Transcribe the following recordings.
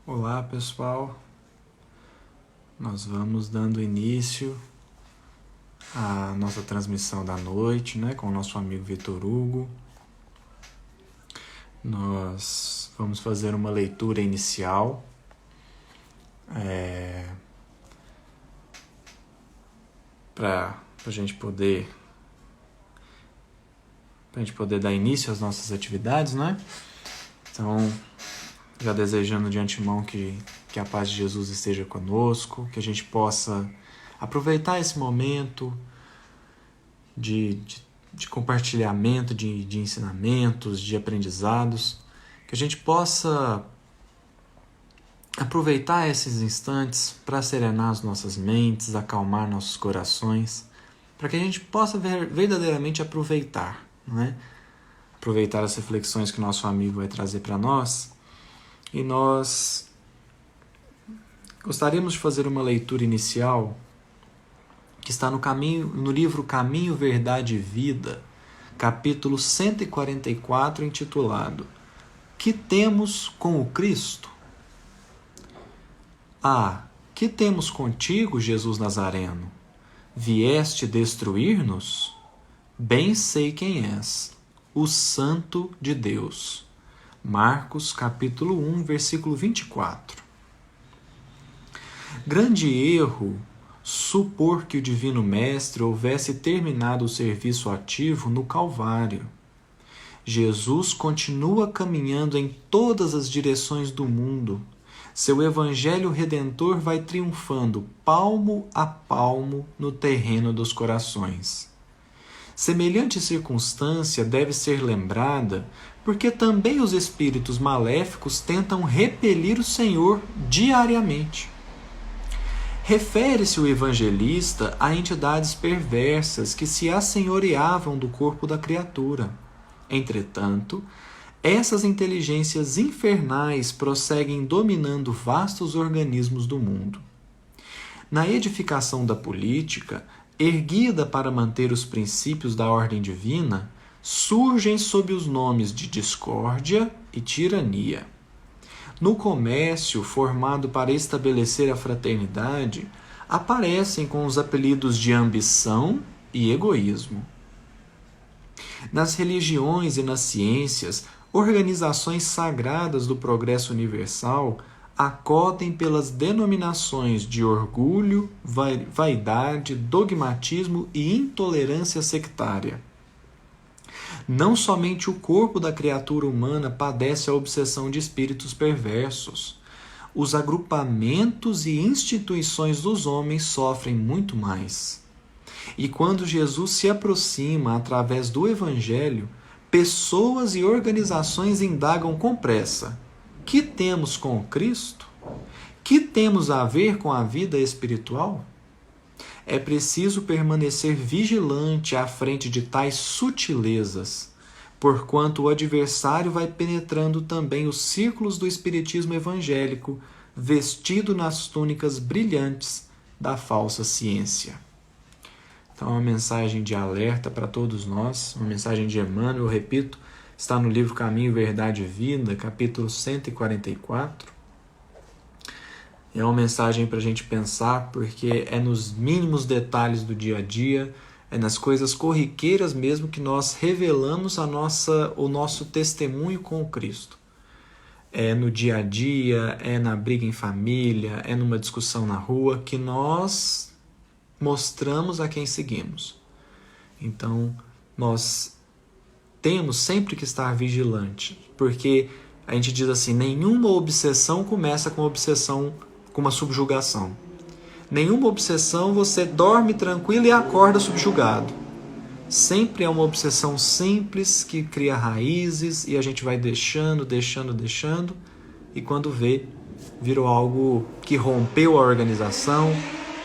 Olá, pessoal. Nós vamos dando início à nossa transmissão da noite, com o nosso amigo Vitor Hugo. Nós vamos fazer uma leitura inicial para a gente poder dar início às nossas atividades, Então, já desejando de antemão que a paz de Jesus esteja conosco, que a gente possa aproveitar esse momento de compartilhamento, de ensinamentos, de aprendizados, que a gente possa aproveitar esses instantes para serenar as nossas mentes, acalmar nossos corações, para que a gente possa verdadeiramente aproveitar, aproveitar as reflexões que o nosso amigo vai trazer para nós. E nós gostaríamos de fazer uma leitura inicial que está no livro Caminho, Verdade e Vida, capítulo 144, intitulado Que temos com o Cristo? Que temos contigo, Jesus Nazareno? Vieste destruir-nos? Bem sei quem és, o Santo de Deus. Marcos, capítulo 1, versículo 24. Grande erro supor que o Divino Mestre houvesse terminado o serviço ativo no Calvário. Jesus continua caminhando em todas as direções do mundo. Seu Evangelho Redentor vai triunfando palmo a palmo no terreno dos corações. Semelhante circunstância deve ser lembrada porque também os espíritos maléficos tentam repelir o Senhor diariamente. Refere-se o evangelista a entidades perversas que se assenhoreavam do corpo da criatura. Entretanto, essas inteligências infernais prosseguem dominando vastos organismos do mundo. Na edificação da política, erguida para manter os princípios da ordem divina, surgem sob os nomes de discórdia e tirania. No comércio, formado para estabelecer a fraternidade, aparecem com os apelidos de ambição e egoísmo. Nas religiões e nas ciências, organizações sagradas do progresso universal acodem pelas denominações de orgulho, vaidade, dogmatismo e intolerância sectária. Não somente o corpo da criatura humana padece a obsessão de espíritos perversos. Os agrupamentos e instituições dos homens sofrem muito mais. E quando Jesus se aproxima através do Evangelho, pessoas e organizações indagam com pressa: que temos com Cristo? Que temos a ver com a vida espiritual? É preciso permanecer vigilante à frente de tais sutilezas, porquanto o adversário vai penetrando também os círculos do espiritismo evangélico, vestido nas túnicas brilhantes da falsa ciência. Então, uma mensagem de alerta para todos nós, uma mensagem de Emmanuel, repito, está no livro Caminho, Verdade e Vida, capítulo 144. É uma mensagem para a gente pensar, porque é nos mínimos detalhes do dia a dia, é nas coisas corriqueiras mesmo que nós revelamos o nosso testemunho com o Cristo. É no dia a dia, é na briga em família, é numa discussão na rua, que nós mostramos a quem seguimos. Então, nós temos sempre que estar vigilante, porque a gente diz assim, nenhuma obsessão começa com uma subjugação. Nenhuma obsessão você dorme tranquilo e acorda subjugado. Sempre é uma obsessão simples que cria raízes e a gente vai deixando, e quando vê, virou algo que rompeu a organização,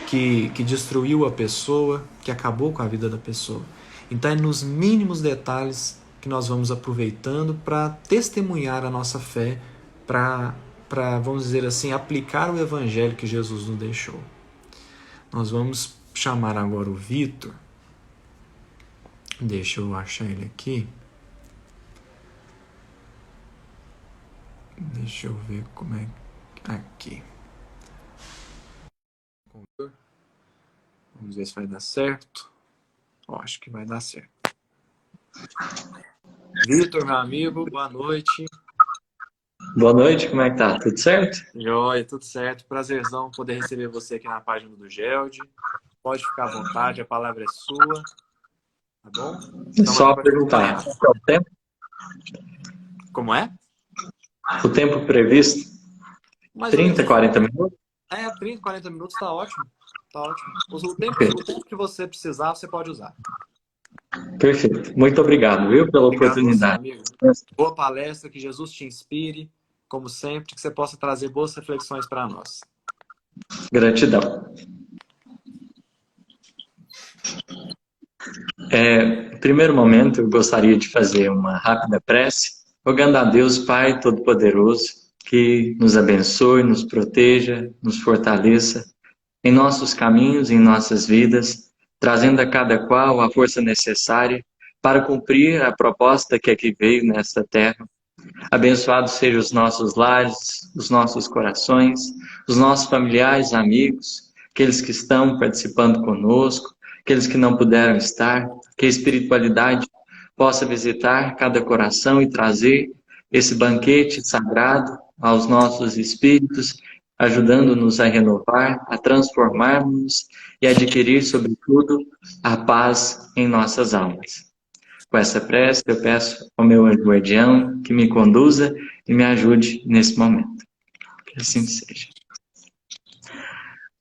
que destruiu a pessoa, que acabou com a vida da pessoa. Então é nos mínimos detalhes que nós vamos aproveitando para testemunhar a nossa fé, para, vamos dizer assim, aplicar o evangelho que Jesus nos deixou. Nós vamos chamar agora o Vitor. Deixa eu achar ele aqui. Deixa eu ver como é. Aqui. Vamos ver se vai dar certo. Acho que vai dar certo. Vitor, meu amigo, boa noite. Boa noite, como é que tá? Tudo certo? Joia, tudo certo. Prazerzão poder receber você aqui na página do Geld. Pode ficar à vontade, a palavra é sua, tá bom? É Estamos aqui só para te perguntar, acompanhar. qual é o tempo? Como é? O tempo previsto? Mais ou menos 30, uns 40 minutos? 30, 40 minutos, tá ótimo. Tá ótimo. O Perfeito. tempo que você precisar, você pode usar. Perfeito. Muito obrigado, viu, pela Obrigado você, oportunidade. amigo. Boa palestra, que Jesus te inspire, como sempre, que você possa trazer boas reflexões para nós. Gratidão. Em primeiro momento, eu gostaria de fazer uma rápida prece, rogando a Deus Pai Todo-Poderoso que nos abençoe, nos proteja, nos fortaleça em nossos caminhos, em nossas vidas, trazendo a cada qual a força necessária para cumprir a proposta que aqui veio nesta terra. Abençoados sejam os nossos lares, os nossos corações, os nossos familiares, amigos, aqueles que estão participando conosco, aqueles que não puderam estar, que a espiritualidade possa visitar cada coração e trazer esse banquete sagrado aos nossos espíritos, ajudando-nos a renovar, a transformarmos e adquirir, sobretudo, a paz em nossas almas. Com essa prece, eu peço ao meu anjo guardião que me conduza e me ajude nesse momento. Que assim seja.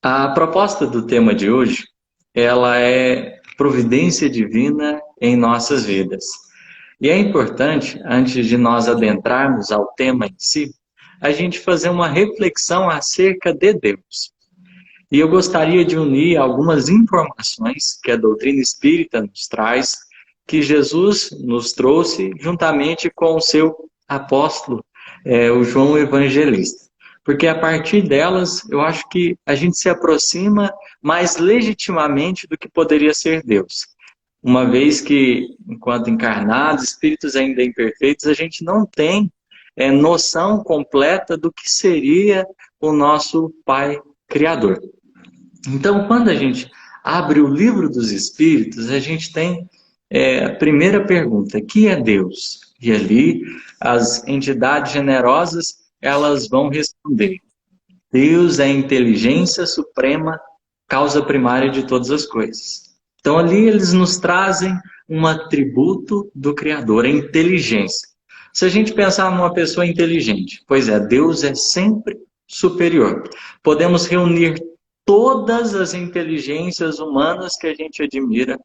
A proposta do tema de hoje, ela é providência divina em nossas vidas. E é importante, antes de nós adentrarmos ao tema em si, a gente fazer uma reflexão acerca de Deus. E eu gostaria de unir algumas informações que a doutrina espírita nos traz, que Jesus nos trouxe juntamente com o seu apóstolo, o João Evangelista. Porque a partir delas, eu acho que a gente se aproxima mais legitimamente do que poderia ser Deus. Uma vez que, enquanto encarnados, espíritos ainda imperfeitos, a gente não tem noção completa do que seria o nosso Pai Criador. Então, quando a gente abre o livro dos Espíritos, a gente tem a primeira pergunta, que é Deus? E ali as entidades generosas, elas vão responder. Deus é a inteligência suprema, causa primária de todas as coisas. Então ali eles nos trazem um atributo do Criador, a inteligência. Se a gente pensar numa pessoa inteligente, pois é, Deus é sempre superior. Podemos reunir todas as inteligências humanas que a gente admira,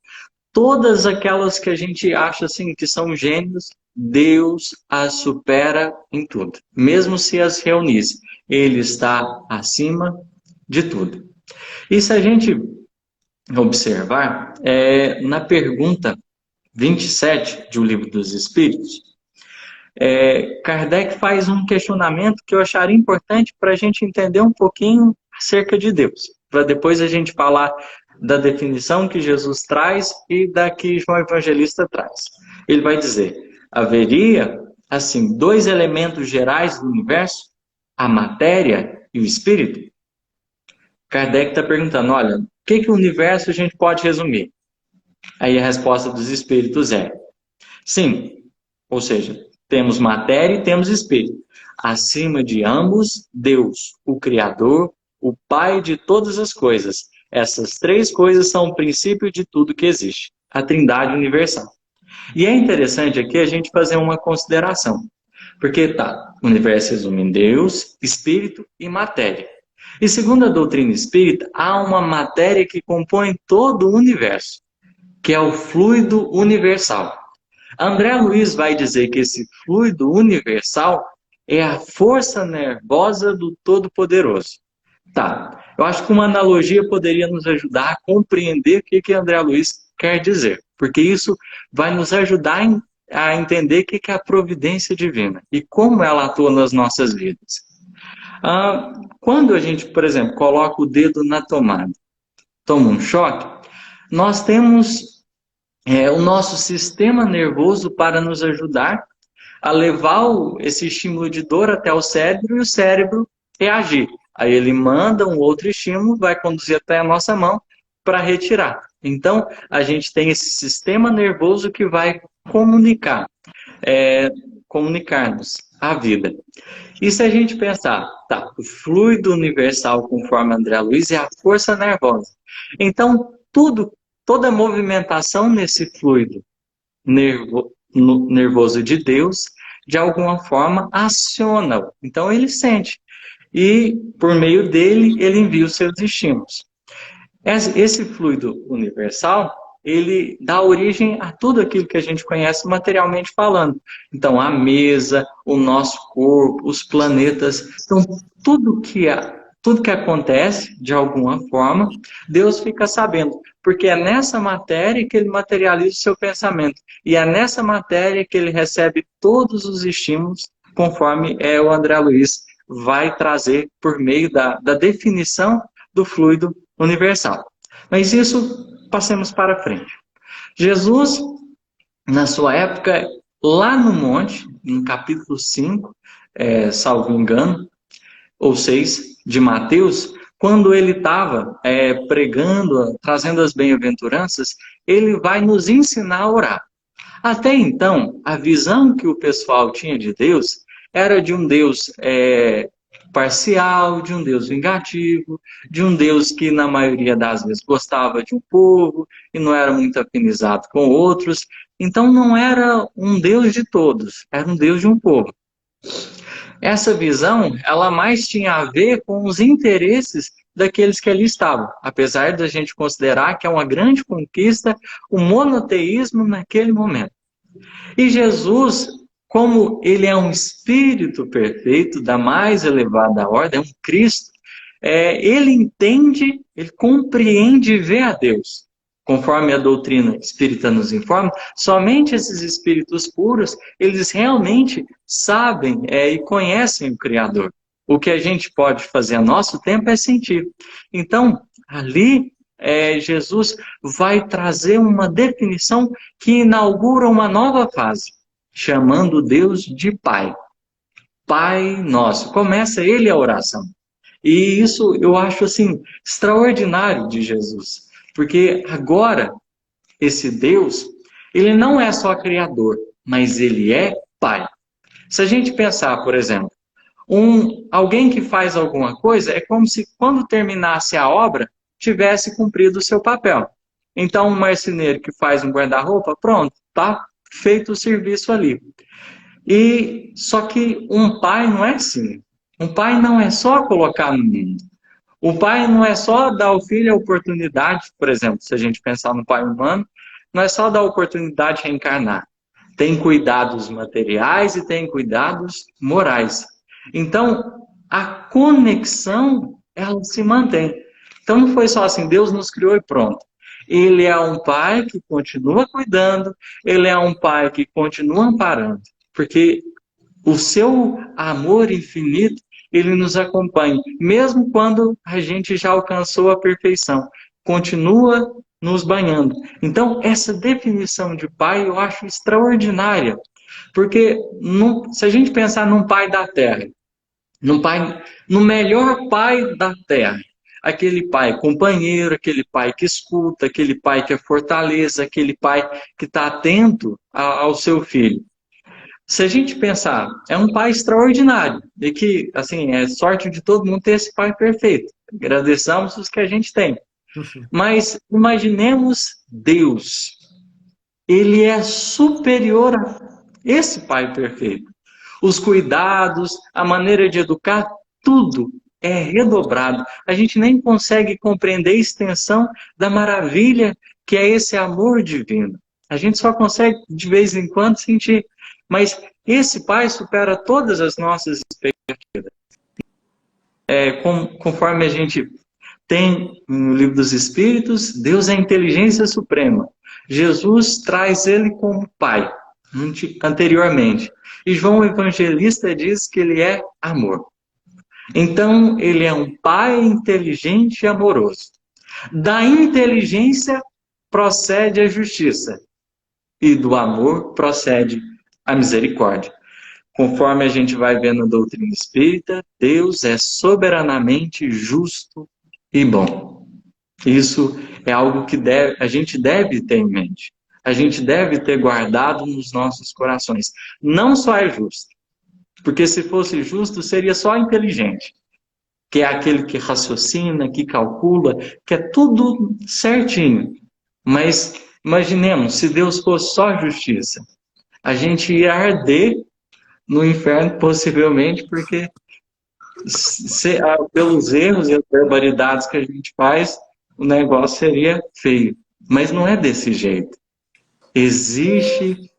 todas aquelas que a gente acha assim que são gênios, Deus as supera em tudo. Mesmo se as reunisse, Ele está acima de tudo. E se a gente observar, na pergunta 27 de O Livro dos Espíritos, Kardec faz um questionamento que eu acharia importante para a gente entender um pouquinho acerca de Deus, para depois a gente falar da definição que Jesus traz e da que João Evangelista traz. Ele vai dizer, haveria, assim, dois elementos gerais do universo, a matéria e o espírito? Kardec está perguntando, olha, o que o universo a gente pode resumir? Aí a resposta dos espíritos é, sim, ou seja, temos matéria e temos espírito. Acima de ambos, Deus, o Criador, o Pai de todas as coisas. Essas três coisas são o princípio de tudo que existe. A Trindade Universal. E é interessante aqui a gente fazer uma consideração. Porque o universo resume em Deus, Espírito e matéria. E segundo a doutrina espírita, há uma matéria que compõe todo o universo, que é o fluido universal. André Luiz vai dizer que esse fluido universal é a força nervosa do Todo-Poderoso. Eu acho que uma analogia poderia nos ajudar a compreender o que André Luiz quer dizer, porque isso vai nos ajudar a entender o que é a providência divina e como ela atua nas nossas vidas. Quando a gente, por exemplo, coloca o dedo na tomada, toma um choque, nós temos o nosso sistema nervoso para nos ajudar a levar esse estímulo de dor até o cérebro, e o cérebro reagir. Aí ele manda um outro estímulo, vai conduzir até a nossa mão para retirar. Então, a gente tem esse sistema nervoso que vai comunicar, comunicar-nos a vida. E se a gente pensar, tá, o fluido universal, conforme André Luiz, é a força nervosa. Então, toda movimentação nesse fluido nervoso de Deus, de alguma forma, aciona-o. Então, ele sente. E, por meio dele, ele envia os seus estímulos. Esse fluido universal, ele dá origem a tudo aquilo que a gente conhece materialmente falando. Então, a mesa, o nosso corpo, os planetas. Então, tudo que acontece, de alguma forma, Deus fica sabendo. Porque é nessa matéria que ele materializa o seu pensamento. E é nessa matéria que ele recebe todos os estímulos, conforme o André Luiz vai trazer por meio da definição do fluido universal. Mas isso, passemos para frente. Jesus, na sua época, lá no monte, no capítulo 5, salvo engano, ou 6 de Mateus, quando ele estava pregando, trazendo as bem-aventuranças, ele vai nos ensinar a orar. Até então, a visão que o pessoal tinha de Deus era de um Deus parcial, de um Deus vingativo, de um Deus que na maioria das vezes gostava de um povo e não era muito afinizado com outros. Então não era um Deus de todos, era um Deus de um povo. Essa visão, ela mais tinha a ver com os interesses daqueles que ali estavam, apesar da gente considerar que é uma grande conquista o monoteísmo naquele momento. E Jesus, como ele é um espírito perfeito, da mais elevada ordem, é um Cristo, ele entende, ele compreende e vê a Deus. Conforme a doutrina espírita nos informa, somente esses espíritos puros, eles realmente sabem e conhecem o Criador. O que a gente pode fazer a nosso tempo é sentir. Então, ali, Jesus vai trazer uma definição que inaugura uma nova fase, chamando Deus de Pai. Pai nosso. Começa ele a oração. E isso eu acho assim extraordinário de Jesus. Porque agora, esse Deus, ele não é só criador, mas ele é Pai. Se a gente pensar, por exemplo, alguém que faz alguma coisa, é como se quando terminasse a obra, tivesse cumprido o seu papel. Então, um marceneiro que faz um guarda-roupa, pronto, tá feito o serviço ali. E só que um pai não é assim. Um pai não é só colocar no mundo. O pai não é só dar ao filho a oportunidade, por exemplo, se a gente pensar no pai humano, não é só dar a oportunidade de reencarnar. Tem cuidados materiais e tem cuidados morais. Então, a conexão, ela se mantém. Então, não foi só assim, Deus nos criou e pronto. Ele é um pai que continua cuidando, ele é um pai que continua amparando, porque o seu amor infinito, ele nos acompanha, mesmo quando a gente já alcançou a perfeição. Continua nos banhando. Então, essa definição de pai eu acho extraordinária. Porque se a gente pensar num pai da terra, no melhor pai da terra, aquele pai companheiro, aquele pai que escuta, aquele pai que é fortaleza, aquele pai que está atento ao seu filho. Se a gente pensar, é um pai extraordinário, e que, assim, é sorte de todo mundo ter esse pai perfeito. Agradeçamos os que a gente tem. Mas imaginemos Deus. Ele é superior a esse pai perfeito. Os cuidados, a maneira de educar, tudo é redobrado. A gente nem consegue compreender a extensão da maravilha que é esse amor divino. A gente só consegue, de vez em quando, sentir. Mas esse Pai supera todas as nossas expectativas. Conforme a gente tem no Livro dos Espíritos, Deus é a inteligência suprema. Jesus traz ele como Pai, anteriormente. E João Evangelista diz que ele é amor. Então, ele é um Pai inteligente e amoroso. Da inteligência procede a justiça. E do amor procede a misericórdia. Conforme a gente vai ver na doutrina espírita, Deus é soberanamente justo e bom. Isso é algo que a gente deve ter em mente. A gente deve ter guardado nos nossos corações. Não só é justo, porque se fosse justo, seria só inteligente, que é aquele que raciocina, que calcula, que é tudo certinho. Mas imaginemos, se Deus fosse só justiça, a gente ia arder no inferno, possivelmente, porque pelos erros e as barbaridades que a gente faz, o negócio seria feio. Mas não é desse jeito. Existe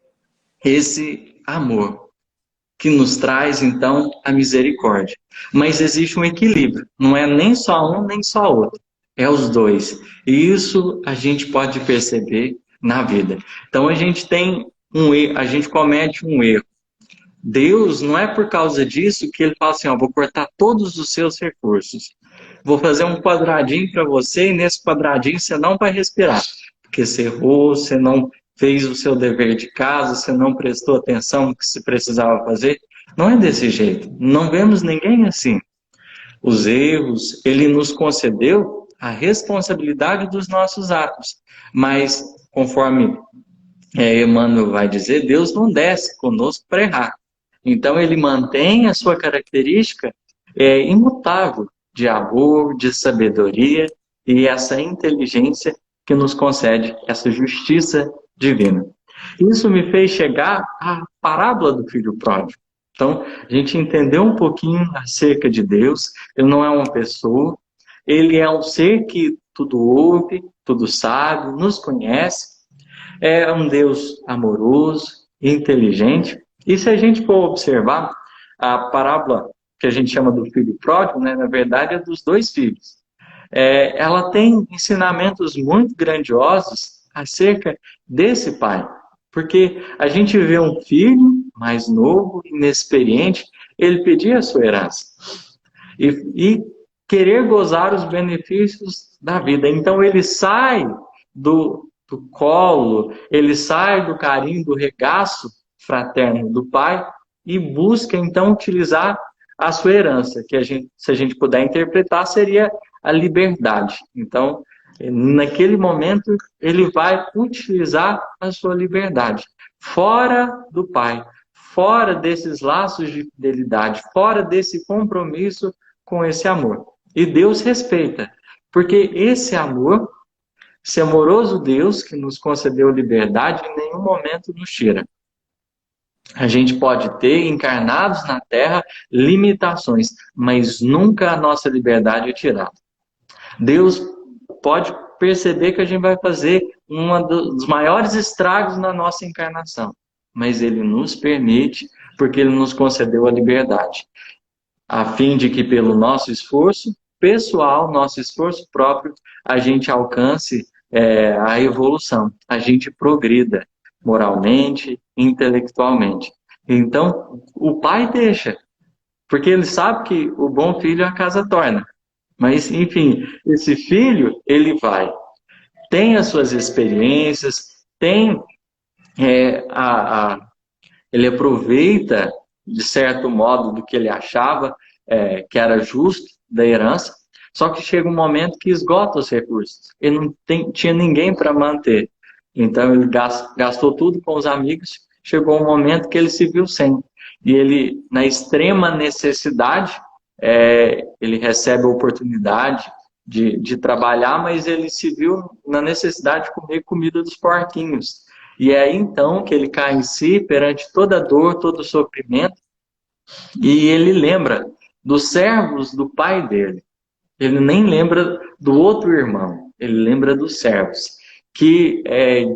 esse amor que nos traz, então, a misericórdia. Mas existe um equilíbrio. Não é nem só um, nem só outro. É os dois. E isso a gente pode perceber na vida. Então, a gente tem um erro, a gente comete um erro. Deus, não é por causa disso que ele fala assim, ó, vou cortar todos os seus recursos. Vou fazer um quadradinho para você e nesse quadradinho você não vai respirar. Porque você errou, você não fez o seu dever de casa, você não prestou atenção no que se precisava fazer. Não é desse jeito. Não vemos ninguém assim. Os erros, ele nos concedeu a responsabilidade dos nossos atos. Mas, conforme Emmanuel vai dizer, Deus não desce conosco para errar. Então, ele mantém a sua característica imutável de amor, de sabedoria e essa inteligência que nos concede essa justiça divina. Isso me fez chegar à parábola do filho pródigo. Então, a gente entendeu um pouquinho acerca de Deus. Ele não é uma pessoa, ele é um ser que tudo ouve, tudo sabe, nos conhece. É um Deus amoroso, inteligente. E se a gente for observar, a parábola que a gente chama do filho pródigo, né, na verdade é dos dois filhos. Ela tem ensinamentos muito grandiosos acerca desse pai. Porque a gente vê um filho mais novo, inexperiente, ele pedir a sua herança. E querer gozar os benefícios da vida. Então ele sai do colo, ele sai do carinho, do regaço fraterno do pai e busca então utilizar a sua herança, que se a gente puder interpretar, seria a liberdade. Então, naquele momento, ele vai utilizar a sua liberdade, fora do pai, fora desses laços de fidelidade, fora desse compromisso com esse amor. E Deus respeita, porque esse amor, esse amoroso Deus que nos concedeu liberdade, em nenhum momento nos tira. A gente pode ter, encarnados na Terra, limitações, mas nunca a nossa liberdade é tirada. Deus pode perceber que a gente vai fazer um dos maiores estragos na nossa encarnação, mas Ele nos permite, porque Ele nos concedeu a liberdade, a fim de que pelo nosso esforço pessoal, nosso esforço próprio, a gente alcance a evolução, a gente progrida moralmente, intelectualmente. Então, o pai deixa, porque ele sabe que o bom filho a casa torna. Mas, enfim, esse filho, ele vai. Tem as suas experiências, tem ele aproveita, de certo modo, do que ele achava que era justo da herança, só que chega um momento que esgota os recursos. Ele não tinha ninguém para manter. Então, ele gastou tudo com os amigos, chegou um momento que ele se viu sem. E ele, na extrema necessidade, ele recebe a oportunidade de trabalhar, mas ele se viu na necessidade de comer comida dos porquinhos. E é aí, então, que ele cai em si perante toda a dor, todo o sofrimento, e ele lembra dos servos do pai dele. Ele nem lembra do outro irmão, ele lembra dos servos, que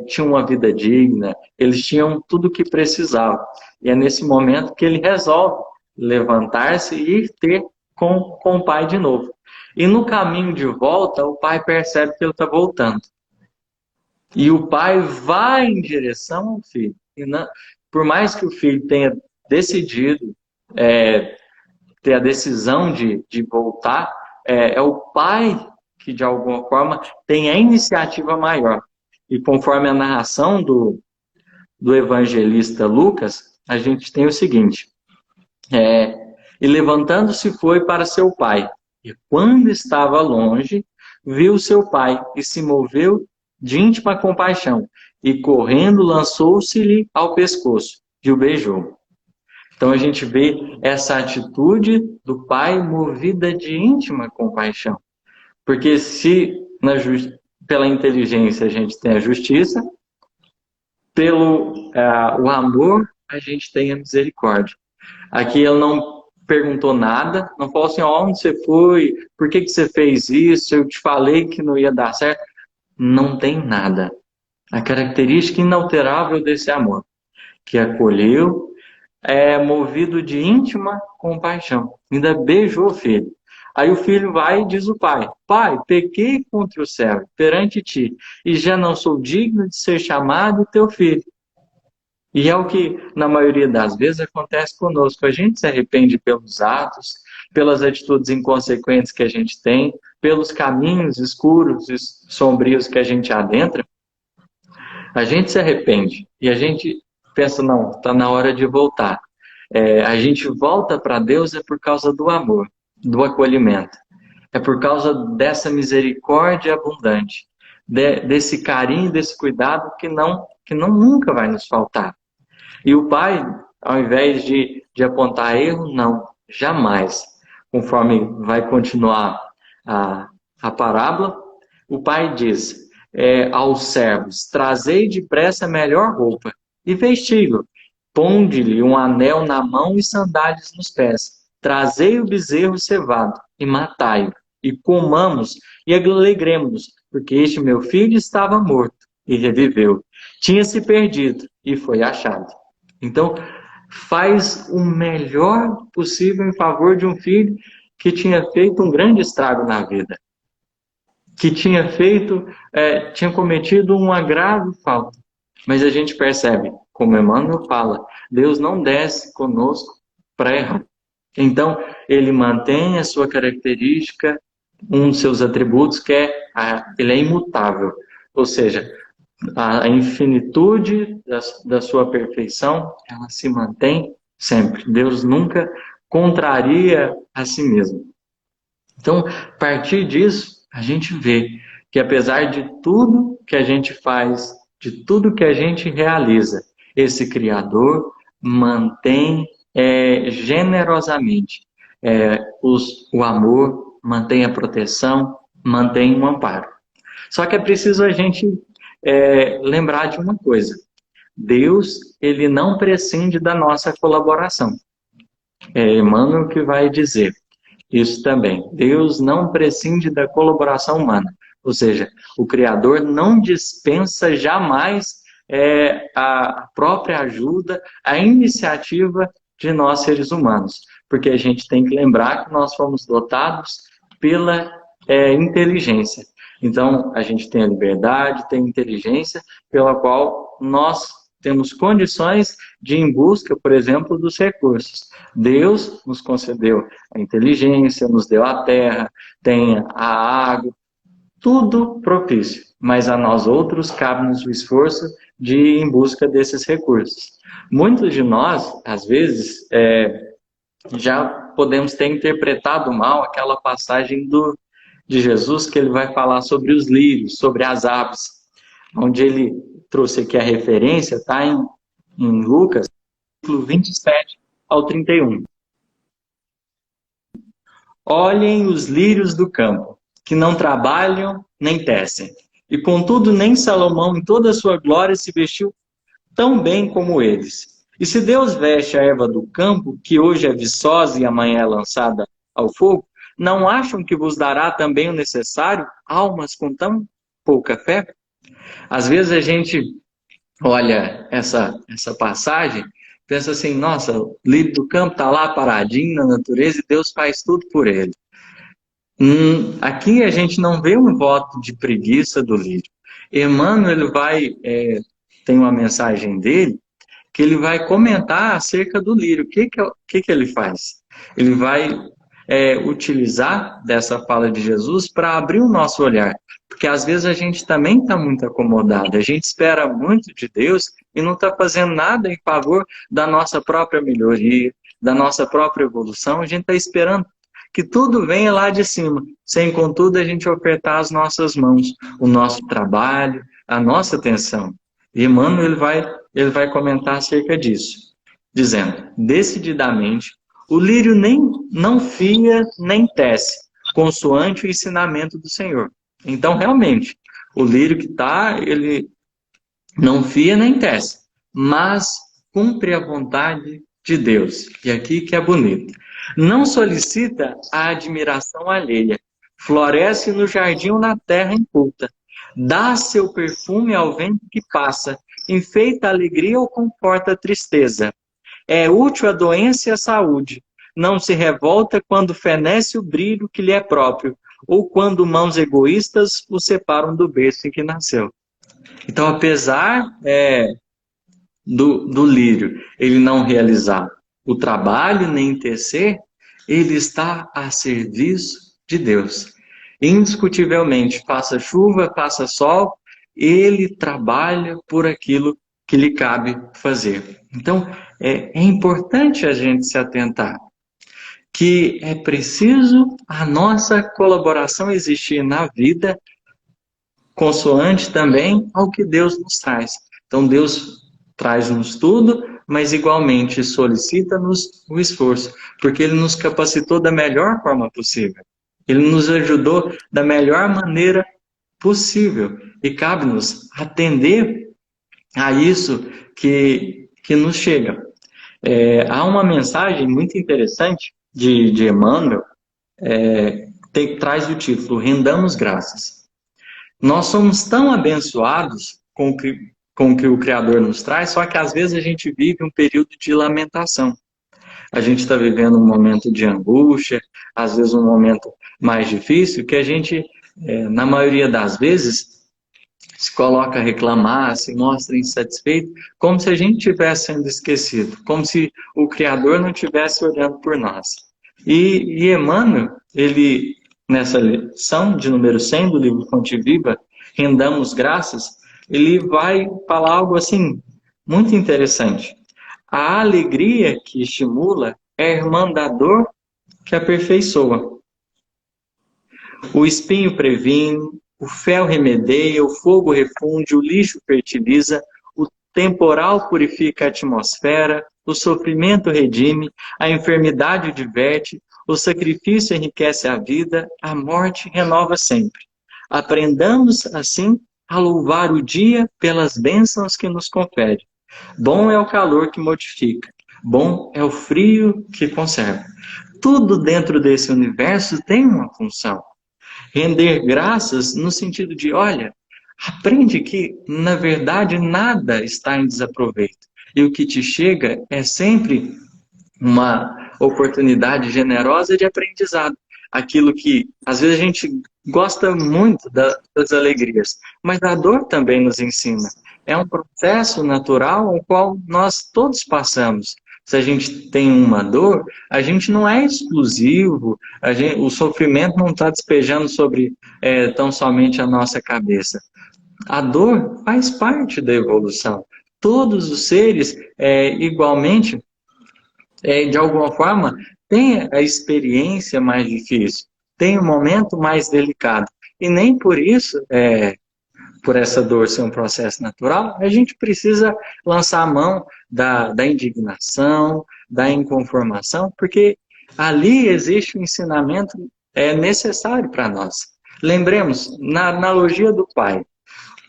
tinham uma vida digna, eles tinham tudo o que precisavam. E é nesse momento que ele resolve levantar-se e ir ter com o pai de novo. E no caminho de volta, o pai percebe que ele está voltando. E o pai vai em direção ao filho. E não, por mais que o filho tenha decidido ter a decisão de voltar, é o pai que, de alguma forma, tem a iniciativa maior. E conforme a narração do evangelista Lucas, a gente tem o seguinte: E levantando-se foi para seu pai. E quando estava longe, viu seu pai e se moveu de íntima compaixão. E correndo lançou-se-lhe ao pescoço e o beijou. Então a gente vê essa atitude do pai movida de íntima compaixão. Porque se pela inteligência a gente tem a justiça, pelo o amor a gente tem a misericórdia. Aqui ele não perguntou nada, não falou assim, onde você foi, por que você fez isso, eu te falei que não ia dar certo. Não tem nada. A característica inalterável desse amor, que acolheu, é movido de íntima compaixão. Ainda beijou o filho. Aí o filho vai e diz o pai, pai, pequei contra o céu, perante ti, e já não sou digno de ser chamado teu filho. E é o que, na maioria das vezes, acontece conosco. A gente se arrepende pelos atos, pelas atitudes inconsequentes que a gente tem, pelos caminhos escuros e sombrios que a gente adentra. A gente se arrepende e a gente pensa, não, está na hora de voltar. A gente volta para Deus é por causa do amor, do acolhimento. É por causa dessa misericórdia abundante, desse carinho, desse cuidado que não nunca vai nos faltar. E o pai, ao invés de apontar erro, não, jamais. Conforme vai continuar a parábola, o pai diz aos servos, trazei depressa a melhor roupa e vesti-lo, ponde-lhe um anel na mão e sandálias nos pés, trazei o bezerro cevado e matai-o, e comamos e alegremos-nos, porque este meu filho estava morto e reviveu, tinha se perdido e foi achado. Então, faz o melhor possível em favor de um filho que tinha feito um grande estrago na vida, que tinha cometido uma grave falta. Mas a gente percebe, como Emmanuel fala, Deus não desce conosco para errar. Então, ele mantém a sua característica, um dos seus atributos, ele é imutável. Ou seja, a infinitude da sua perfeição, ela se mantém sempre. Deus nunca contraria a si mesmo. Então, a partir disso, a gente vê que apesar de tudo que a gente faz, de tudo que a gente realiza, esse Criador mantém generosamente o amor, mantém a proteção, mantém o amparo. Só que é preciso a gente lembrar de uma coisa. Deus, ele não prescinde da nossa colaboração. É Emmanuel que vai dizer isso também. Deus não prescinde da colaboração humana. Ou seja, o Criador não dispensa jamais a própria ajuda, a iniciativa de nós seres humanos. Porque a gente tem que lembrar que nós fomos dotados pela inteligência. Então, a gente tem a liberdade, tem a inteligência, pela qual nós temos condições de ir em busca, por exemplo, dos recursos. Deus nos concedeu a inteligência, nos deu a terra, tem a água, tudo propício. Mas a nós outros cabe-nos o esforço de ir em busca desses recursos. Muitos de nós, às vezes, já podemos ter interpretado mal aquela passagem de Jesus, que ele vai falar sobre os lírios, sobre as aves, onde ele trouxe aqui a referência, está em Lucas, capítulo 27 ao 31. Olhem os lírios do campo, que não trabalham nem tecem, e contudo nem Salomão em toda a sua glória se vestiu tão bem como eles. E se Deus veste a erva do campo, que hoje é viçosa e amanhã é lançada ao fogo, não acham que vos dará também o necessário, almas com tão pouca fé? Às vezes a gente olha essa passagem, pensa assim, nossa, o lírio do campo está lá paradinho na natureza e Deus faz tudo por ele. Aqui a gente não vê um voto de preguiça do lírio. Emmanuel tem uma mensagem dele, que ele vai comentar acerca do lírio. O que ele faz? Ele vai utilizar dessa fala de Jesus para abrir o nosso olhar. Porque às vezes a gente também está muito acomodado. A gente espera muito de Deus e não está fazendo nada em favor da nossa própria melhoria, da nossa própria evolução, a gente está esperando que tudo venha lá de cima, sem contudo a gente ofertar as nossas mãos, o nosso trabalho, a nossa atenção. E Emmanuel ele vai comentar acerca disso, dizendo, decididamente, o lírio nem não fia nem tece, consoante o ensinamento do Senhor. Então, realmente, o lírio que está, ele não fia nem tece, mas cumpre a vontade de Deus. E aqui que é bonito. Não solicita a admiração alheia, floresce no jardim ou na terra inculta, dá seu perfume ao vento que passa, enfeita a alegria ou comporta a tristeza. É útil a doença e a saúde, não se revolta quando fenece o brilho que lhe é próprio, ou quando mãos egoístas o separam do berço em que nasceu. Então, apesar do lírio ele não realizar o trabalho nem tecer, ele está a serviço de Deus. Indiscutivelmente, faça chuva, faça sol, ele trabalha por aquilo que lhe cabe fazer. Então, é importante a gente se atentar que é preciso a nossa colaboração existir na vida, consoante também ao que Deus nos traz. Então, Deus traz-nos tudo, mas igualmente solicita-nos o esforço, porque Ele nos capacitou da melhor forma possível. Ele nos ajudou da melhor maneira possível. E cabe-nos atender a isso que nos chega. Há uma mensagem muito interessante de Emmanuel, traz o título, Rendamos Graças. Nós somos tão abençoados com o que o Criador nos traz, só que às vezes a gente vive um período de lamentação. A gente está vivendo um momento de angústia, às vezes um momento mais difícil, que a gente, na maioria das vezes, se coloca a reclamar, se mostra insatisfeito, como se a gente estivesse sendo esquecido, como se o Criador não estivesse olhando por nós. E Emmanuel, ele, nessa lição de número 100 do livro Fonte Viva, Rendamos Graças, ele vai falar algo assim, muito interessante. A alegria que estimula é a irmã da dor que aperfeiçoa. O espinho previne, o fel remedeia, o fogo refunde, o lixo fertiliza, o temporal purifica a atmosfera, o sofrimento redime, a enfermidade o diverte, o sacrifício enriquece a vida, a morte renova sempre. Aprendamos, assim, a louvar o dia pelas bênçãos que nos confere. Bom é o calor que modifica, bom é o frio que conserva. Tudo dentro desse universo tem uma função. Render graças no sentido de, olha, aprende que, na verdade, nada está em desaproveito. E o que te chega é sempre uma oportunidade generosa de aprendizado. Aquilo que, às vezes, a gente gosta muito das alegrias, mas a dor também nos ensina. É um processo natural ao qual nós todos passamos. Se a gente tem uma dor, a gente não é exclusivo, o sofrimento não está despejando sobre tão somente a nossa cabeça. A dor faz parte da evolução. Todos os seres, igualmente, de alguma forma, têm a experiência mais difícil, têm um momento mais delicado. E nem por isso, por essa dor ser um processo natural, a gente precisa lançar a mão da indignação, da inconformação, porque ali existe um ensinamento necessário para nós. Lembremos, na analogia do pai,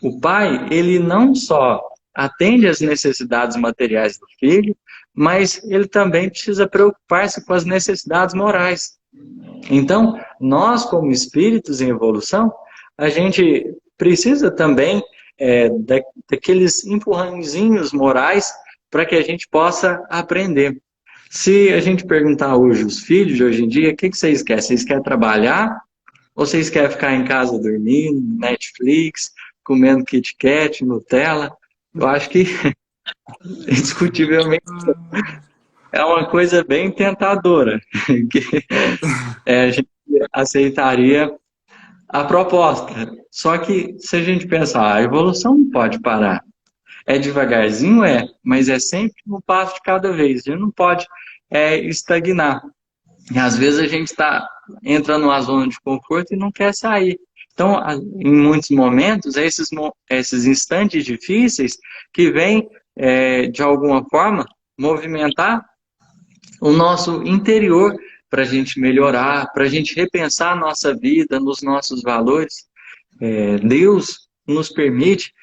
o pai, ele não só atende às necessidades materiais do filho, mas ele também precisa preocupar-se com as necessidades morais. Então, nós como espíritos em evolução, a gente precisa também daqueles empurrãozinhos morais para que a gente possa aprender. Se a gente perguntar hoje os filhos de hoje em dia, o que vocês querem? Vocês querem trabalhar ou vocês querem ficar em casa dormindo, Netflix, comendo Kit Kat, Nutella? Eu acho que, indiscutivelmente, é uma coisa bem tentadora, que a gente aceitaria a proposta. Só que, se a gente pensar, a evolução não pode parar. É devagarzinho, mas é sempre um passo de cada vez. A gente não pode estagnar. E às vezes a gente entra numa zona de conforto e não quer sair. Então, em muitos momentos, esses instantes difíceis que vêm, de alguma forma, movimentar o nosso interior para a gente melhorar, para a gente repensar a nossa vida, nos nossos valores. Deus nos permite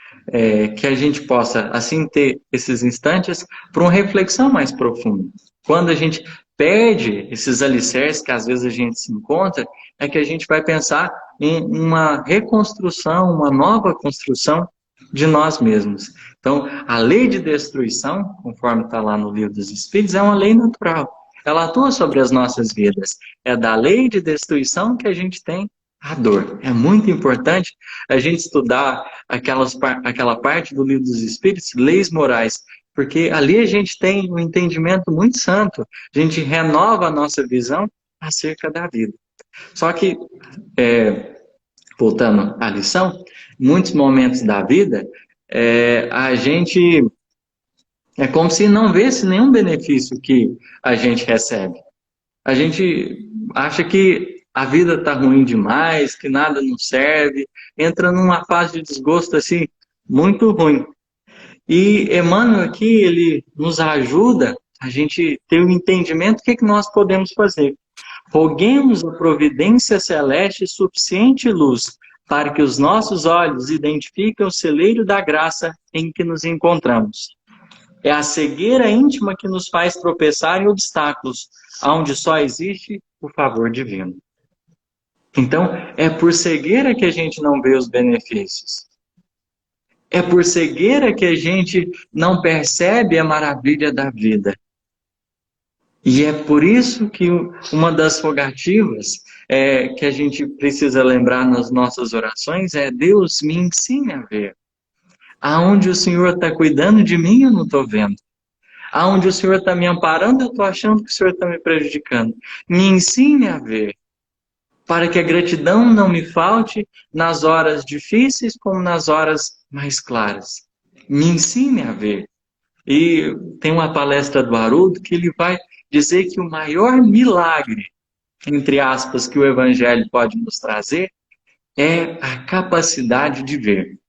que a gente possa, assim, ter esses instantes para uma reflexão mais profunda. Quando a gente perde esses alicerces que às vezes a gente se encontra, é que a gente vai pensar em uma reconstrução, uma nova construção de nós mesmos. Então, a lei de destruição, conforme está lá no Livro dos Espíritos, é uma lei natural. Ela atua sobre as nossas vidas. É da lei de destruição que a gente tem a dor. É muito importante a gente estudar aquela parte do Livro dos Espíritos, leis morais, porque ali a gente tem um entendimento muito santo, a gente renova a nossa visão acerca da vida. Só que, voltando à lição, em muitos momentos da vida, a gente é como se não vesse nenhum benefício que a gente recebe. A gente acha que a vida está ruim demais, que nada nos serve, entra numa fase de desgosto assim, muito ruim. E Emmanuel aqui, ele nos ajuda a gente ter o entendimento do que nós podemos fazer. Roguemos a providência celeste suficiente luz para que os nossos olhos identifiquem o celeiro da graça em que nos encontramos. É a cegueira íntima que nos faz tropeçar em obstáculos, onde só existe o favor divino. Então, é por cegueira que a gente não vê os benefícios. É por cegueira que a gente não percebe a maravilha da vida. E é por isso que uma das rogativas que a gente precisa lembrar nas nossas orações é: Deus, me ensine a ver. Aonde o Senhor está cuidando de mim, eu não estou vendo. Aonde o Senhor está me amparando, eu estou achando que o Senhor está me prejudicando. Me ensine a ver, para que a gratidão não me falte nas horas difíceis como nas horas mais claras. Me ensine a ver. E tem uma palestra do Haroldo que ele vai dizer que o maior milagre, entre aspas, que o Evangelho pode nos trazer é a capacidade de ver.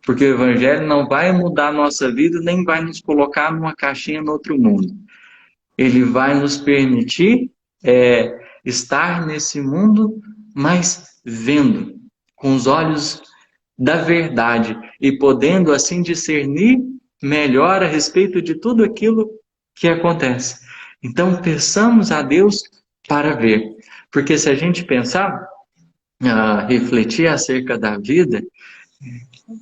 Porque o Evangelho não vai mudar a nossa vida, nem vai nos colocar numa caixinha no outro mundo. Ele vai nos permitir estar nesse mundo, mas vendo, com os olhos da verdade, e podendo assim discernir melhor a respeito de tudo aquilo que acontece. Então, peçamos a Deus para ver. Porque se a gente pensar, refletir acerca da vida,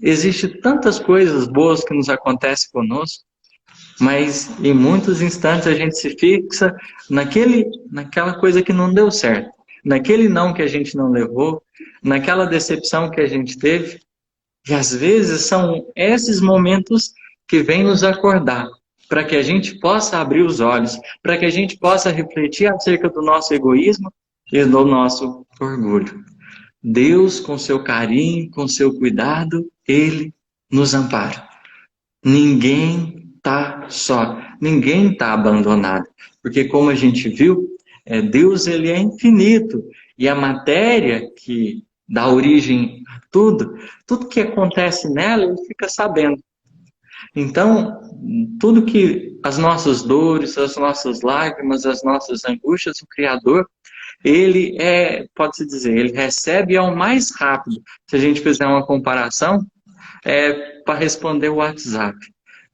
existem tantas coisas boas que nos acontecem conosco, mas em muitos instantes a gente se fixa naquela coisa que não deu certo, naquele não que a gente não levou, naquela decepção que a gente teve. E às vezes são esses momentos que vêm nos acordar, para que a gente possa abrir os olhos, para que a gente possa refletir acerca do nosso egoísmo e do nosso orgulho. Deus, com seu carinho, com seu cuidado, Ele nos ampara. Ninguém está só, ninguém está abandonado. Porque como a gente viu, Deus ele é infinito. E a matéria que dá origem a tudo que acontece nela, ele fica sabendo. Então, tudo que as nossas dores, as nossas lágrimas, as nossas angústias, o Criador, ele pode-se dizer, ele recebe ao mais rápido. Se a gente fizer uma comparação, para responder o WhatsApp.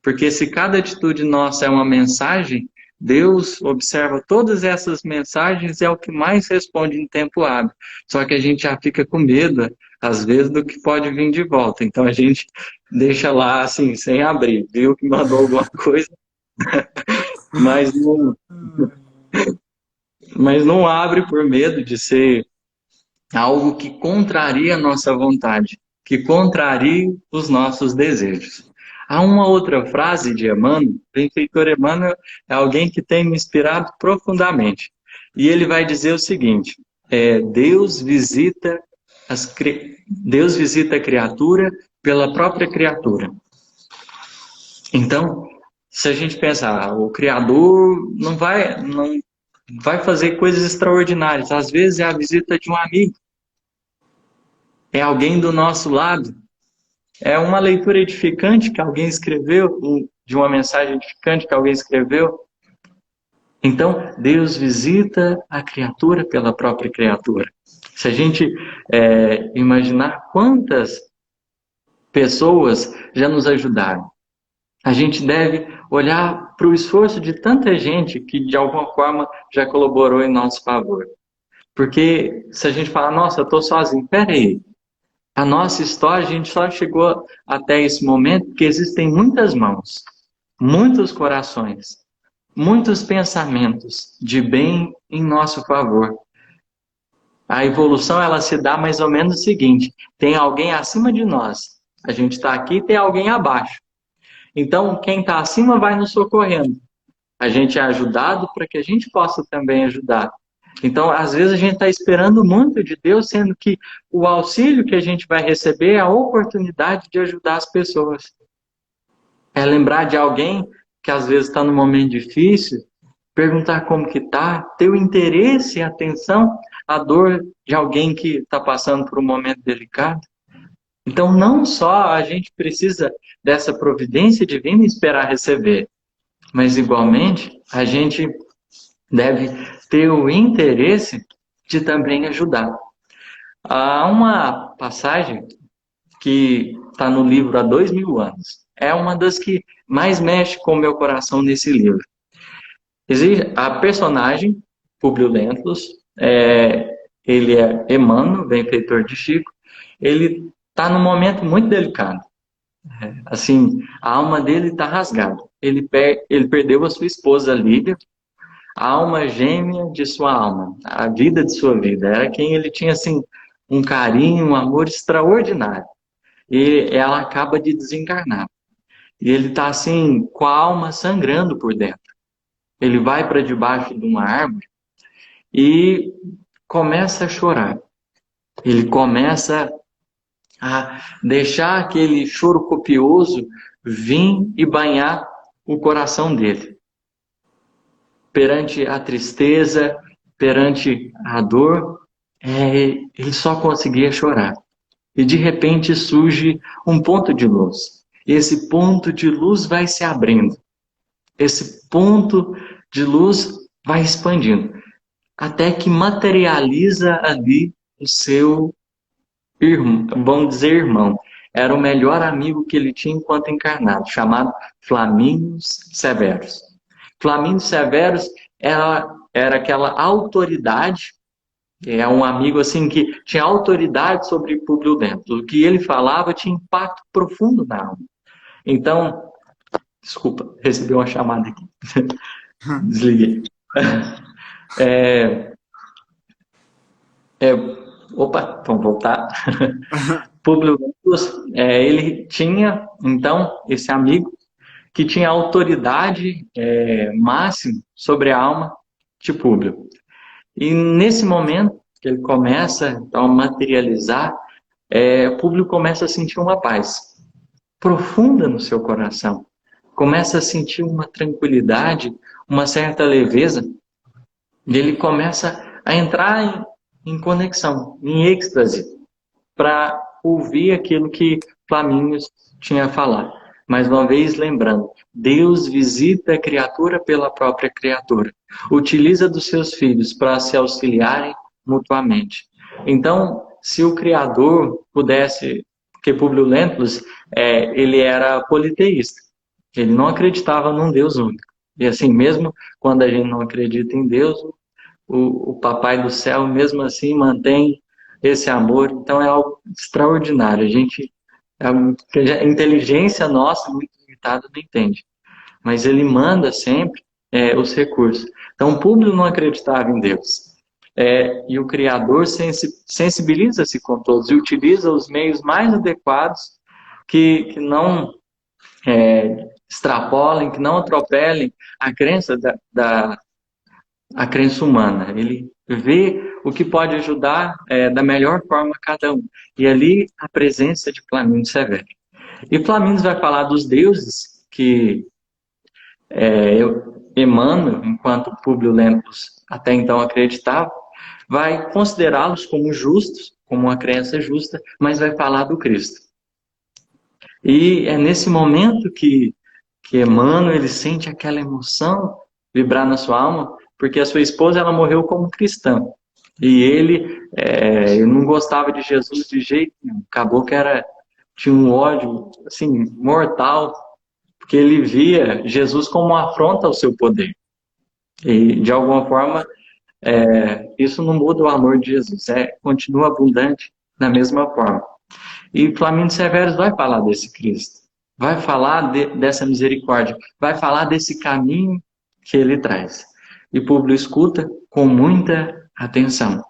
Porque se cada atitude nossa é uma mensagem, Deus observa todas essas mensagens e é o que mais responde em tempo hábil. Só que a gente já fica com medo, às vezes, do que pode vir de volta. Então a gente deixa lá, assim, sem abrir. Viu que mandou alguma coisa, mas não abre por medo de ser algo que contraria a nossa vontade, que contraria os nossos desejos. Há uma outra frase de Emmanuel, o benfeitor Emmanuel é alguém que tem me inspirado profundamente. E ele vai dizer o seguinte: Deus visita a criatura pela própria criatura. Então, se a gente pensar, o Criador não vai fazer coisas extraordinárias. Às vezes é a visita de um amigo, é alguém do nosso lado, é uma leitura edificante que alguém escreveu, de uma mensagem edificante que alguém escreveu. Então, Deus visita a criatura pela própria criatura. Se a gente imaginar quantas pessoas já nos ajudaram, a gente deve olhar para o esforço de tanta gente que, de alguma forma, já colaborou em nosso favor. Porque se a gente falar, nossa, eu estou sozinho, peraí, a nossa história, a gente só chegou até esse momento porque existem muitas mãos, muitos corações, muitos pensamentos de bem em nosso favor. A evolução, ela se dá mais ou menos o seguinte: tem alguém acima de nós, a gente está aqui e tem alguém abaixo. Então, quem está acima vai nos socorrendo. A gente é ajudado para que a gente possa também ajudar. Então, às vezes a gente está esperando muito de Deus, sendo que o auxílio que a gente vai receber é a oportunidade de ajudar as pessoas. É lembrar de alguém que às vezes está num momento difícil, perguntar como que está, ter o interesse e atenção à dor de alguém que está passando por um momento delicado. Então, não só a gente precisa dessa providência divina e esperar receber, mas igualmente a gente deve ter o interesse de também ajudar. Há uma passagem que está no livro há 2000 anos. É uma das que mais mexe com o meu coração nesse livro. Existe a personagem, Públio Lentulus, ele é Emmanuel, benfeitor de Chico, ele está num momento muito delicado. Assim, a alma dele está rasgada. Ele perdeu a sua esposa Lídia, a alma gêmea de sua alma, a vida de sua vida. Era quem ele tinha assim um carinho, um amor extraordinário. E ela acaba de desencarnar. E ele está assim com a alma sangrando por dentro. Ele vai para debaixo de uma árvore e começa a chorar. Ele começa a deixar aquele choro copioso vir e banhar o coração dele. Perante a tristeza, perante a dor, ele só conseguia chorar. E de repente surge um ponto de luz. E esse ponto de luz vai se abrindo. Esse ponto de luz vai expandindo. Até que materializa ali o seu irmão, vamos dizer irmão. Era o melhor amigo que ele tinha enquanto encarnado, chamado Flamínio Severus. Flamínio Severus era aquela autoridade, um amigo assim que tinha autoridade sobre Públio Lentulus. O que ele falava tinha impacto profundo na alma. Então, desculpa, recebi uma chamada aqui. Desliguei. Opa, vamos voltar. Públio Lentulus, ele tinha, então, esse amigo que tinha autoridade máxima sobre a alma de Públio. E nesse momento que ele começa então, a materializar, Públio começa a sentir uma paz profunda no seu coração. Começa a sentir uma tranquilidade, uma certa leveza. E ele começa a entrar em conexão, em êxtase, para ouvir aquilo que Flamínio tinha a falar. Mais uma vez, lembrando, Deus visita a criatura pela própria criatura. Utiliza dos seus filhos para se auxiliarem mutuamente. Então, se o Criador pudesse, porque Públio Lentulus, ele era politeísta. Ele não acreditava num Deus único. E assim, mesmo quando a gente não acredita em Deus, o Papai do Céu, mesmo assim, mantém esse amor. Então, é algo extraordinário. A inteligência nossa, muito limitada, não entende. Mas ele manda sempre os recursos. Então, Públio não acreditava em Deus. E o Criador sensibiliza-se com todos e utiliza os meios mais adequados que não extrapolem, que não atropelem a crença a crença humana. Ele vê o que pode ajudar da melhor forma a cada um. E ali a presença de Flamínio Severo. E Flamínio vai falar dos deuses que Emmanuel, enquanto Públio Lentulus até então acreditava, vai considerá-los como justos, como uma crença justa, mas vai falar do Cristo. E é nesse momento que Emmanuel ele sente aquela emoção vibrar na sua alma, porque a sua esposa ela morreu como cristã. E ele não gostava de Jesus de jeito nenhum. Acabou que tinha um ódio assim, mortal, porque ele via Jesus como uma afronta ao seu poder. E, de alguma forma, isso não muda o amor de Jesus, continua abundante da mesma forma. E Flamínio Severus vai falar desse Cristo, vai falar dessa misericórdia, vai falar desse caminho que ele traz. E Públio escuta com muita atenção.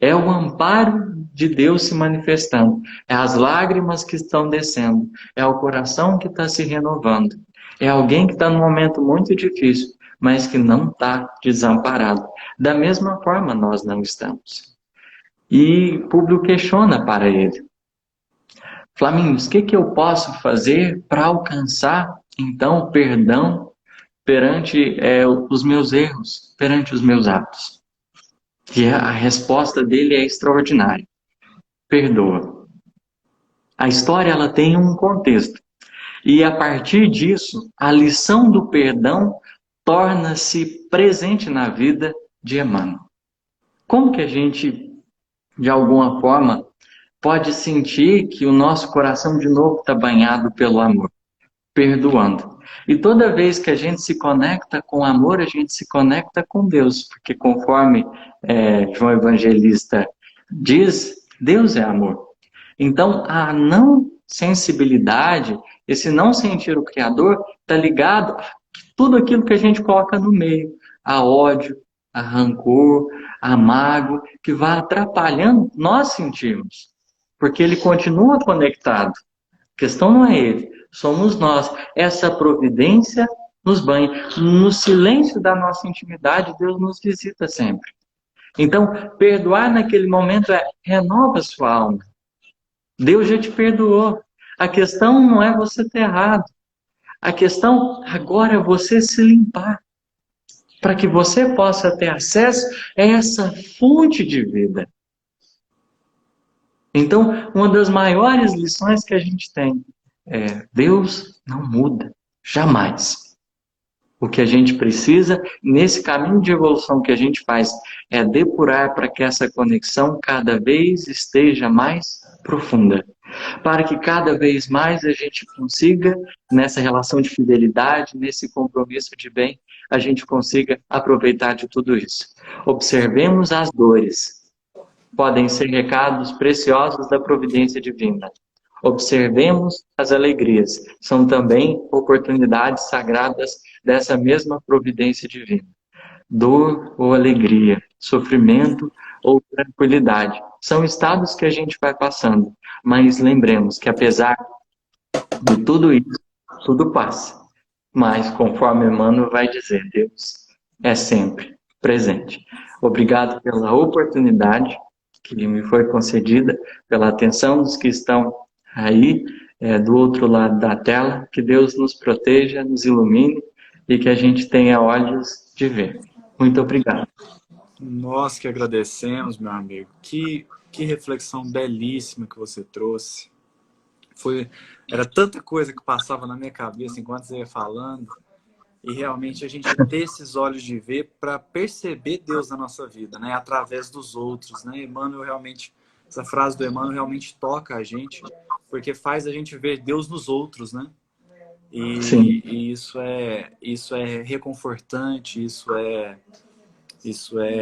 É o amparo de Deus se manifestando, é as lágrimas que estão descendo, é o coração que está se renovando, é alguém que está num momento muito difícil, mas que não está desamparado. Da mesma forma, nós não estamos. E Públio questiona para ele: Flamínio, o que eu posso fazer para alcançar, então, perdão perante os meus erros, perante os meus atos? E a resposta dele é extraordinária. Perdoa. A história ela tem um contexto. E a partir disso, a lição do perdão torna-se presente na vida de Emmanuel. Como que a gente, de alguma forma, pode sentir que o nosso coração de novo está banhado pelo amor? Perdoando. E toda vez que a gente se conecta com amor, a gente se conecta com Deus, porque conforme João Evangelista diz, Deus é amor. Então, a não sensibilidade, esse não sentir o Criador, está ligado a tudo aquilo que a gente coloca no meio, a ódio, a rancor, a mágoa, que vai atrapalhando nós sentirmos, porque ele continua conectado. A questão não é ele, somos nós. Essa providência nos banha. No silêncio da nossa intimidade, Deus nos visita sempre. Então, perdoar naquele momento renova a sua alma. Deus já te perdoou. A questão não é você ter errado. A questão agora é você se limpar, para que você possa ter acesso a essa fonte de vida. Então, uma das maiores lições que a gente tem Deus não muda, jamais. O que a gente precisa, nesse caminho de evolução que a gente faz, é depurar para que essa conexão cada vez esteja mais profunda. Para que cada vez mais a gente consiga, nessa relação de fidelidade, nesse compromisso de bem, a gente consiga aproveitar de tudo isso. Observemos as dores. Podem ser recados preciosos da providência divina. Observemos as alegrias. São também oportunidades sagradas dessa mesma providência divina. Dor ou alegria, sofrimento ou tranquilidade. São estados que a gente vai passando. Mas lembremos que apesar de tudo isso, tudo passa. Mas conforme Emmanuel vai dizer, Deus é sempre presente. Obrigado pela oportunidade que me foi concedida, pela atenção dos que estão aí do outro lado da tela. Que Deus nos proteja, nos ilumine e que a gente tenha olhos de ver. Muito obrigado. Nós que agradecemos, meu amigo. Que reflexão belíssima que você trouxe. Era tanta coisa que passava na minha cabeça enquanto você ia falando. E realmente a gente ter esses olhos de ver para perceber Deus na nossa vida, né? Através dos outros, né? Emmanuel realmente, essa frase do Emmanuel realmente toca a gente, porque faz a gente ver Deus nos outros, né? E isso é reconfortante, isso é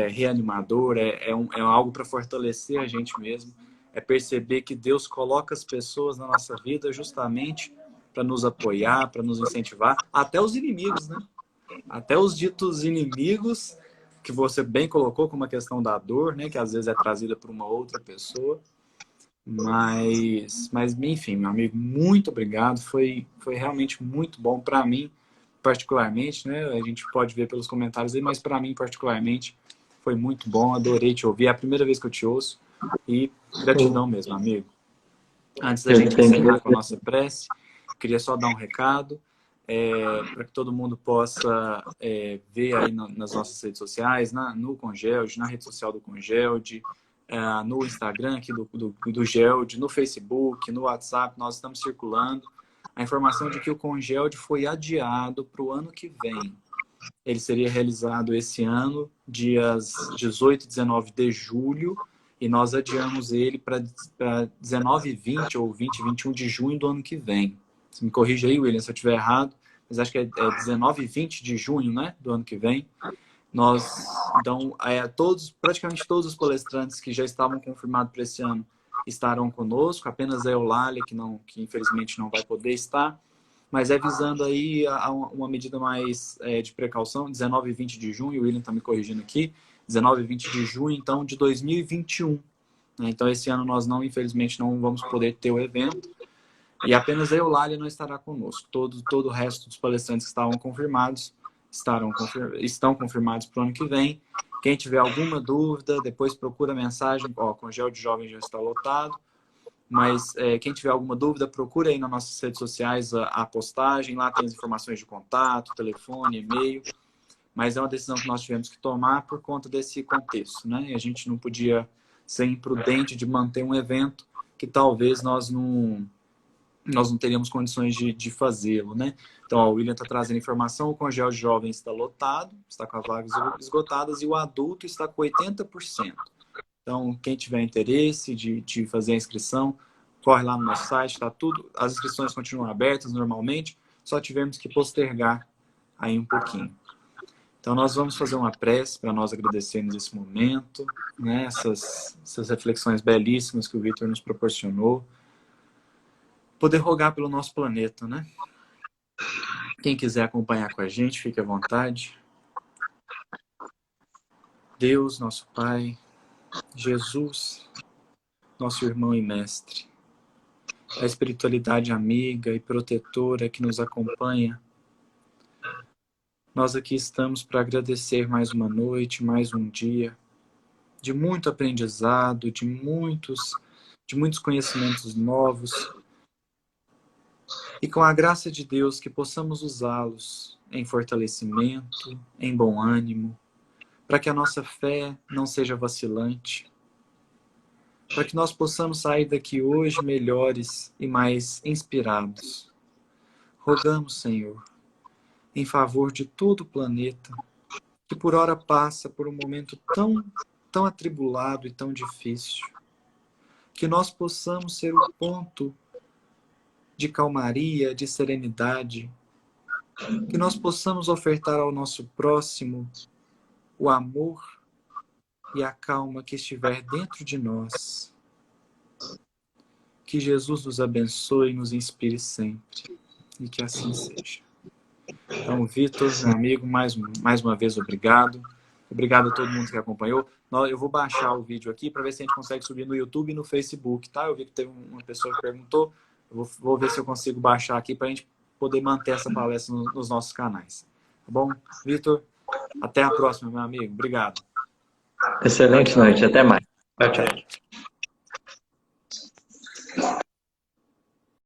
reanimador, é algo para fortalecer a gente mesmo. É perceber que Deus coloca as pessoas na nossa vida justamente para nos apoiar, para nos incentivar, até os inimigos, né? Até os ditos inimigos, que você bem colocou como a questão da dor, né? Que às vezes é trazida por uma outra pessoa. Mas enfim, meu amigo, muito obrigado. Foi realmente muito bom para mim, particularmente, né? A gente pode ver pelos comentários aí, mas para mim, particularmente, foi muito bom. Adorei te ouvir. É a primeira vez que eu te ouço. E gratidão mesmo, amigo. Antes da gente encerrar com a nossa prece, queria só dar um recado. para que todo mundo possa ver aí nas nossas redes sociais, no Congeld, na rede social do Congeld, no Instagram aqui do Geld, no Facebook, no WhatsApp, nós estamos circulando a informação de que o Congeld foi adiado para o ano que vem. Ele seria realizado esse ano, dias 18 e 19 de julho, e nós adiamos ele para 19 e 20 ou 20 e 21 de junho do ano que vem. Você me corrija aí, William, se eu estiver errado, mas acho que é 19 e 20 de junho, né, do ano que vem. Então, praticamente todos os palestrantes que já estavam confirmados para esse ano estarão conosco, apenas a Eulália, que infelizmente não vai poder estar, mas visando aí a uma medida mais de precaução, 19 e 20 de junho, o William está me corrigindo aqui, 19 e 20 de junho, então, de 2021. Né? Então, esse ano nós infelizmente, não vamos poder ter o evento, e apenas a Eulália não estará conosco. Todo o resto dos palestrantes que estavam confirmados estão confirmados para o ano que vem. Quem tiver alguma dúvida, depois procura a mensagem. O Congeld Jovem já está lotado. Mas quem tiver alguma dúvida, procura aí nas nossas redes sociais a postagem. Lá tem as informações de contato, telefone, e-mail. Mas é uma decisão que nós tivemos que tomar por conta desse contexto, né? E a gente não podia ser imprudente de manter um evento que talvez nós não teríamos condições de fazê-lo, né? Então, o William está trazendo informação, o Congeld Jovem está lotado, está com as vagas esgotadas, e o adulto está com 80%. Então, quem tiver interesse de fazer a inscrição, corre lá no nosso site, está tudo, as inscrições continuam abertas normalmente, só tivemos que postergar aí um pouquinho. Então, nós vamos fazer uma prece para nós agradecermos esse momento, né? Essas reflexões belíssimas que o Vitor nos proporcionou. Poder rogar pelo nosso planeta, né? Quem quiser acompanhar com a gente, fique à vontade. Deus, nosso Pai, Jesus, nosso irmão e mestre, a espiritualidade amiga e protetora que nos acompanha, nós aqui estamos para agradecer mais uma noite, mais um dia, de muito aprendizado, de muitos conhecimentos novos, e com a graça de Deus que possamos usá-los em fortalecimento, em bom ânimo, para que a nossa fé não seja vacilante, para que nós possamos sair daqui hoje melhores e mais inspirados. Rogamos, Senhor, em favor de todo o planeta, que por hora passa por um momento tão atribulado e tão difícil, que nós possamos ser o ponto de calmaria, de serenidade, que nós possamos ofertar ao nosso próximo o amor e a calma que estiver dentro de nós. Que Jesus nos abençoe e nos inspire sempre. E que assim seja. Então, Vitor, meu amigo, mais uma vez, obrigado. Obrigado a todo mundo que acompanhou. Eu vou baixar o vídeo aqui para ver se a gente consegue subir no YouTube e no Facebook, tá? Eu vi que teve uma pessoa que perguntou. Eu vou ver se eu consigo baixar aqui para a gente poder manter essa palestra nos nossos canais. Tá bom? Vitor, até a próxima, meu amigo. Obrigado. Excelente noite. Até mais. Tchau, tchau.